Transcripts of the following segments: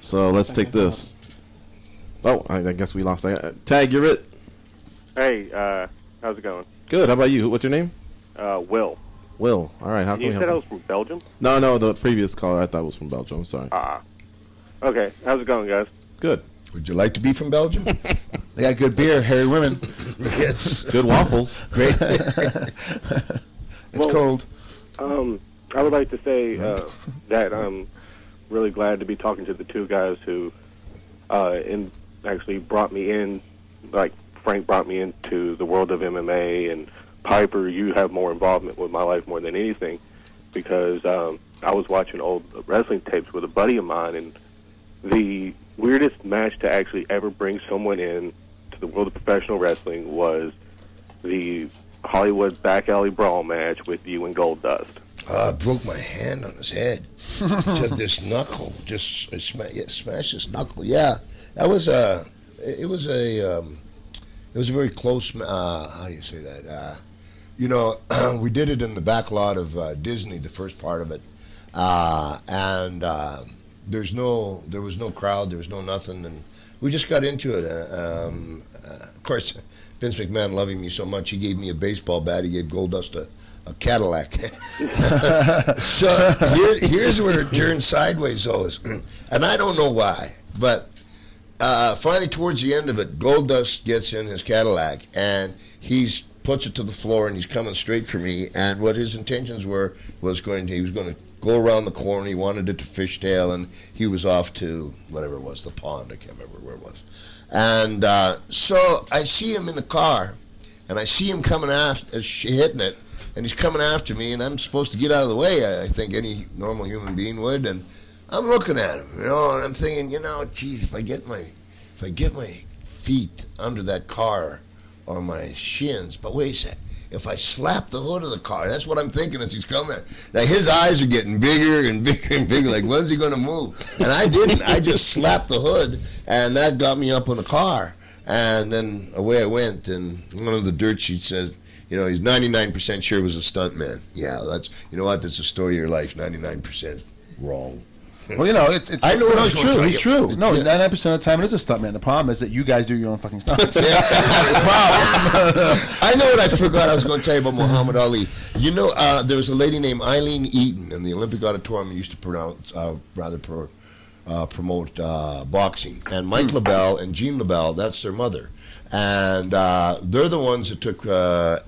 So let's take this. Oh, I guess we lost that. Tag, you're it. Hey, how's it going? Good. How about you? What's your name? Will. Will. All right. How can we help you said I was from Belgium? No. The previous caller I thought was from Belgium. I'm sorry. Okay. How's it going, guys? Good. Would you like to be from Belgium? They got good beer, hairy women. Yes. Good waffles. Great. It's cold. I would like to say that I'm really glad to be talking to the two guys who actually brought me in, like Frank brought me into the world of MMA, and Piper, you have more involvement with my life more than anything, because I was watching old wrestling tapes with a buddy of mine, and the weirdest match to actually ever bring someone in to the world of professional wrestling was the Hollywood back alley brawl match with you and Goldust. I broke my hand on his head. Just this knuckle, smashed his knuckle. Yeah, that was it was a very close. How do you say that? We did it in the back lot of Disney, the first part of it, and there was no crowd, there was no nothing, and we just got into it. Of course, Vince McMahon loving me so much, he gave me a baseball bat. He gave Goldust a Cadillac. So here's where it turns sideways, always, and I don't know why, but finally towards the end of it, Goldust gets in his Cadillac and he puts it to the floor and he's coming straight for me. And what his intentions were he was going to go around the corner. He wanted it to fishtail, and he was off to whatever it was, the pond. I can't remember where it was. And so I see him in the car, and I see him coming after, hitting it, and he's coming after me, and I'm supposed to get out of the way. I think any normal human being would, and I'm looking at him, and I'm thinking, geez, if I get my feet under that car or my shins, but wait a sec. If I slap the hood of the car, that's what I'm thinking as he's coming. Now, his eyes are getting bigger and bigger and bigger, like, when's he going to move? And I didn't. I just slapped the hood, and that got me up on the car. And then away I went, and one of the dirt sheets says, he's 99% sure it was a stunt man. Yeah, that's the story of your life, 99% wrong. Well, I know it's true. It's true. No, 99% of the time it is a stuntman. The problem is that you guys do your own fucking stunts. Yeah. That's the problem. I know what I forgot I was going to tell you about Muhammad Ali. There was a lady named Eileen Eaton in the Olympic Auditorium who used to promote boxing. And Mike LaBelle and Jean LaBelle, that's their mother. And they're the ones that took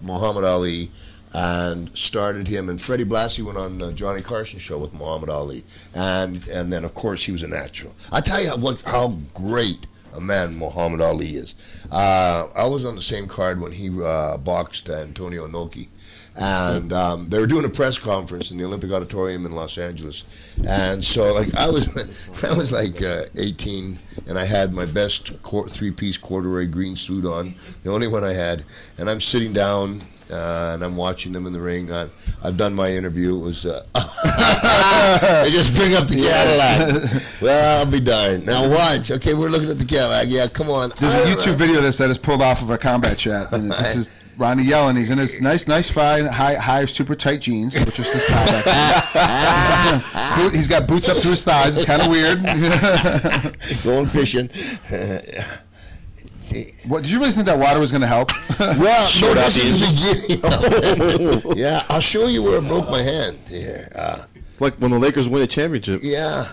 Muhammad Ali and started him, and Freddie Blassie went on Johnny Carson's show with Muhammad Ali, and then of course he was a natural. I tell you how great a man Muhammad Ali is. I was on the same card when he boxed Antonio Inoki, and they were doing a press conference in the Olympic Auditorium in Los Angeles, and so I was like 18, and I had my best three-piece corduroy green suit on, the only one I had, and I'm sitting down. And I'm watching them in the ring. I've done my interview. It was they just bring up the Cadillac. Well, I'll be darned. Now watch. Okay, we're looking at the Cadillac. Yeah, come on. There's a YouTube video that is pulled off of our combat chat. And this is Ronnie yelling. He's in his nice, fine, high, super tight jeans, which is his thigh. He's got boots up to his thighs. It's kind of weird. Going fishing. What, did you really think that water was going to help? Well, no, that's the beginning. Yeah, I'll show you where I broke my hand. Here, it's like when the Lakers win a championship. Yeah,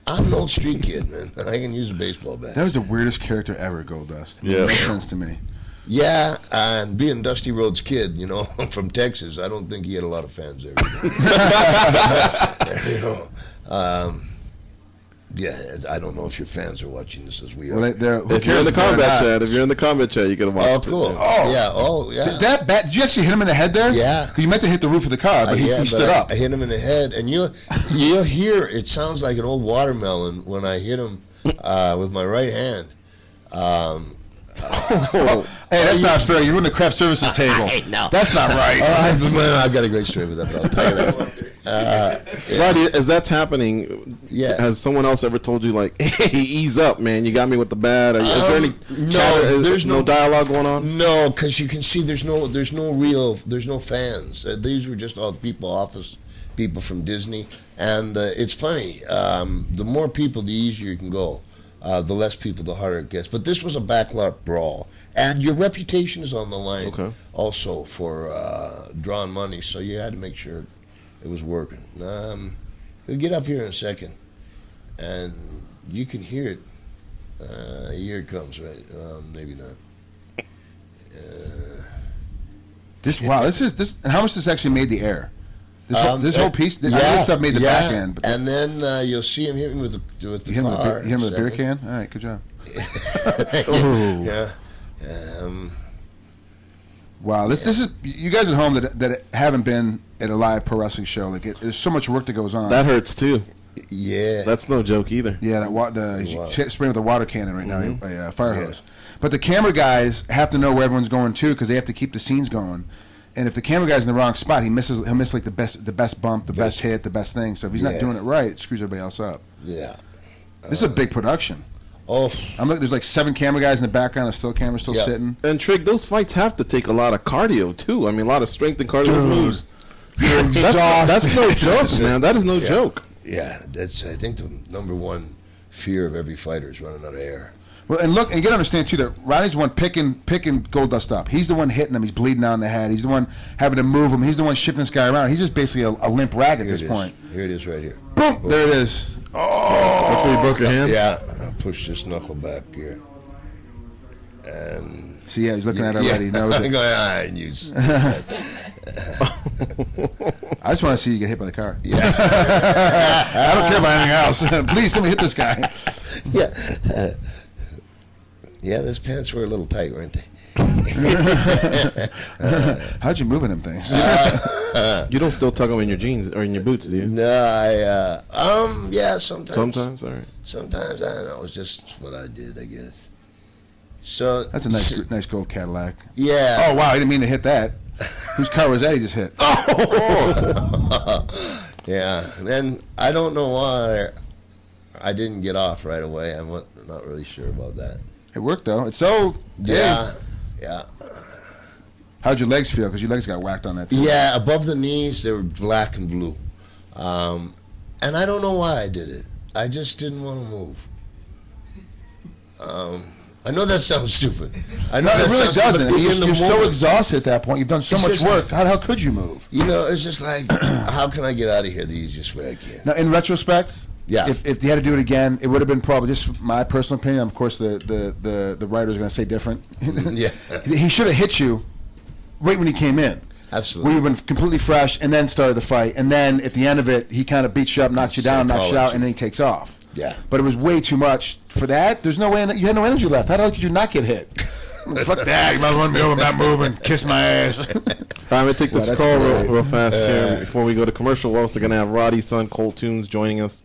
I'm an old street kid, man. I can use a baseball bat. That was the weirdest character ever, Goldust. Yeah, it makes sense to me. Yeah, and being Dusty Rhodes' kid, from Texas, I don't think he had a lot of fans there. Yeah, I don't know if your fans are watching this as we are. Well, if you're in the combat chat, you can watch. Oh, cool. Oh, yeah. That bat, did you actually hit him in the head there? Yeah. Because you meant to hit the roof of the car, but he stood up. I hit him in the head, and you'll hear it sounds like an old watermelon when I hit him with my right hand. Hey, that's not fair. You ruined the craft services table. No. That's not right. I've got a great story with that, but I'll tell you that. Roddy, as that's happening, has someone else ever told you, like, hey, ease up, man, you got me with the bat? Is there any chatter? There's no dialogue going on? No, because you can see there's no fans. These were just all the office people from Disney. And it's funny, the more people, the easier you can go. The less people, the harder it gets. But this was a backlot brawl. And your reputation is on the line also for drawing money, so you had to make sure it was working. We'll get up here in a second, and you can hear it. Here it comes, right? Maybe not. Wow, this. And how much this actually made the air? This whole piece, this stuff made the back end. But and then you'll see him hit me with the car. Hit him with a beer can? All right, good job. Yeah. Wow, this is, you guys at home that haven't been at a live pro wrestling show, like there's so much work that goes on. That hurts too. Yeah. That's no joke either. Yeah, he's spraying with a water cannon right now, a fire hose. But the camera guys have to know where everyone's going too, because they have to keep the scenes going. And if the camera guy's in the wrong spot, he'll miss like the best bump, the best hit, the best thing. So if he's not doing it right, it screws everybody else up. Yeah. This is a big production. Oh, there's like 7 camera guys in the background, a still camera sitting. And Trig, those fights have to take a lot of cardio too. I mean, a lot of strength and cardio moves. That's no joke, man. That is no joke. Yeah, that's I think the #1 fear of every fighter is running out of air. Well, and look, and you got to understand too that Roddy's the one picking Goldust up. He's the one hitting him. He's bleeding out in the head. He's the one having to move him. He's the one shifting this guy around. He's just basically a limp rag at this point. Here it is, right here. Boom! There it is. Oh, that's where you broke your hand. Yeah, I pushed this knuckle back here, and see, he's looking at it already. He knows it. I just want to see you get hit by the car. Yeah. I don't care about anything else. Please, somebody hit this guy. Yeah. Yeah, those pants were a little tight, weren't they? How'd you move in them things? You don't still tug them in your jeans or in your boots, do you? No, yeah, sometimes. Sometimes, all right. Sometimes, I don't know. It's just what I did, I guess. So that's a nice gold Cadillac. Yeah. Oh wow, I didn't mean to hit that. Whose car was that he just hit? Oh. Yeah, and then I don't know why I didn't get off right away. I'm not really sure about that. It worked though. It's so yeah. How'd your legs feel? Because your legs got whacked on that too. Yeah, above the knees they were black and blue, and I don't know why I did it. I just didn't want to move. I know that sounds stupid. I know it really doesn't. You're so exhausted at that point. You've done so much work. How the hell could you move? You know, it's just like, how can I get out of here the easiest way I can? Now, in retrospect, yeah, if they had to do it again, it would have been probably, just my personal opinion. Of course, the writer's going to say different. Yeah, he should have hit you right when he came in. Absolutely. We would have been completely fresh, and then started the fight, and then at the end of it, he kind of beats you up, knocks you down, knocks you out, and then he takes off. Yeah. But it was way too much for that. There's no way. You had no energy left. How the hell could you not get hit? Fuck that. You might run me over, not moving, kiss my ass. I'm going to take this call real fast here before we go to commercial. We're also going to have Roddy's son, Cole Tunes, joining us.